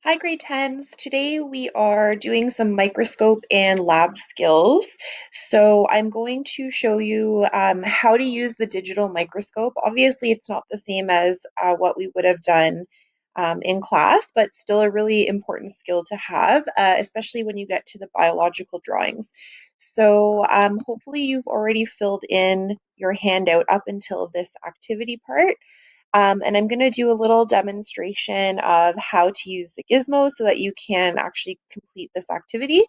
Hi, grade 10s. Today we are doing some microscope and lab skills. So I'm going to show you how to use the digital microscope. Obviously, it's not the same as what we would have done in class, but still a really important skill to have, especially when you get to the biological drawings. So hopefully you've already filled in your handout up until this activity part. And I'm going to do a little demonstration of how to use the gizmo so that you can actually complete this activity.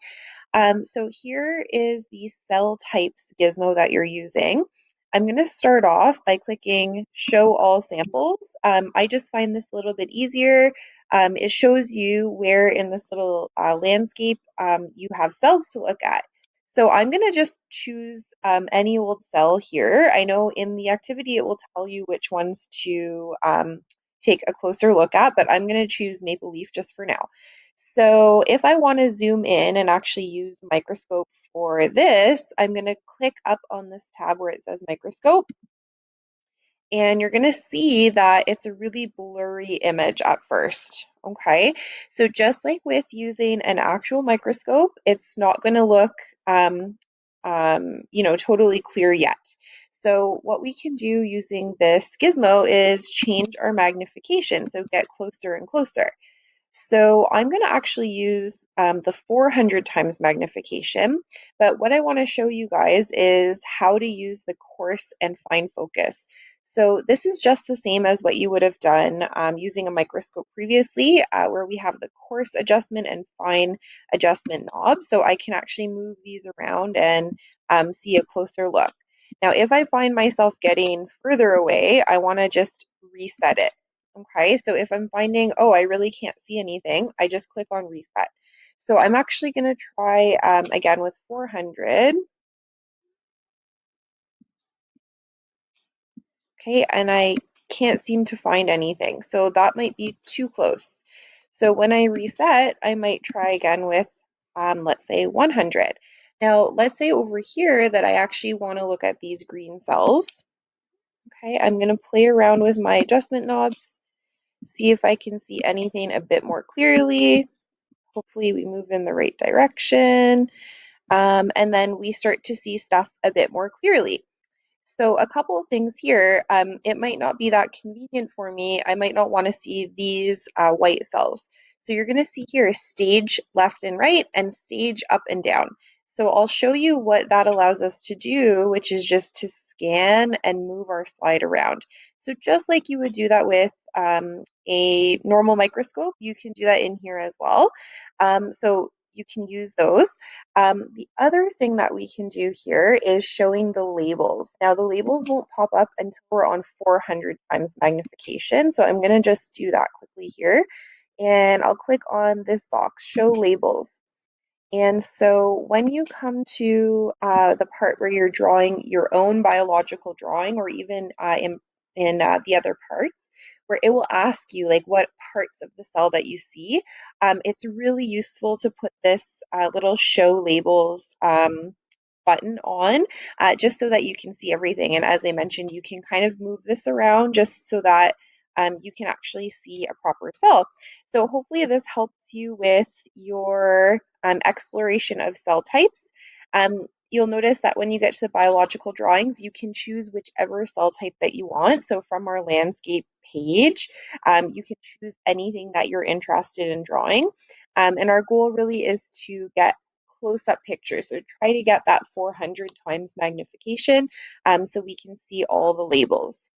So here is the cell types gizmo that you're using. I'm going to start off by clicking show all samples. I just find this a little bit easier. It shows you where in this little landscape you have cells to look at. So I'm going to just choose any old cell here. I know in the activity it will tell you which ones to take a closer look at, but I'm going to choose maple leaf just for now. So if I want to zoom in and actually use the microscope for this, I'm going to click up on this tab where it says microscope, and you're going to see that it's a really blurry image at first. Okay, so just like with using an actual microscope, it's not going to look, totally clear yet. So what we can do using this gizmo is change our magnification, so get closer and closer. So I'm going to actually use the 400 times magnification, but what I want to show you guys is how to use the coarse and fine focus. So this is just the same as what you would have done using a microscope previously, where we have the coarse adjustment and fine adjustment knobs. So I can actually move these around and see a closer look. Now, if I find myself getting further away, I want to just reset it. Okay, so if I'm finding, oh, I really can't see anything, I just click on reset. So I'm actually going to try again with 400. Okay, and I can't seem to find anything. So that might be too close. So when I reset, I might try again with, let's say, 100. Now, let's say over here that I actually want to look at these green cells. Okay, I'm going to play around with my adjustment knobs, see if I can see anything a bit more clearly. Hopefully we move in the right direction. And then we start to see stuff a bit more clearly. So a couple of things here, it might not be that convenient for me. I might not want to see these white cells. So you're going to see here stage left and right and stage up and down. So I'll show you what that allows us to do, which is just to scan and move our slide around. So just like you would do that with a normal microscope, you can do that in here as well. So you can use those. The other thing that we can do here is showing the labels. Now the labels won't pop up until we're on 400 times magnification. So I'm going to just do that quickly here. And I'll click on this box, show labels. And so when you come to the part where you're drawing your own biological drawing, or even in the other parts, where it will ask you like what parts of the cell that you see, it's really useful to put this little show labels button on, just so that you can see everything. And as I mentioned, you can kind of move this around just so that you can actually see a proper cell. So hopefully this helps you with your exploration of cell types. You'll notice that when you get to the biological drawings, you can choose whichever cell type that you want. So from our landscape page, you can choose anything that you're interested in drawing. And our goal really is to get close-up pictures. So try to get that 400 times magnification so we can see all the labels.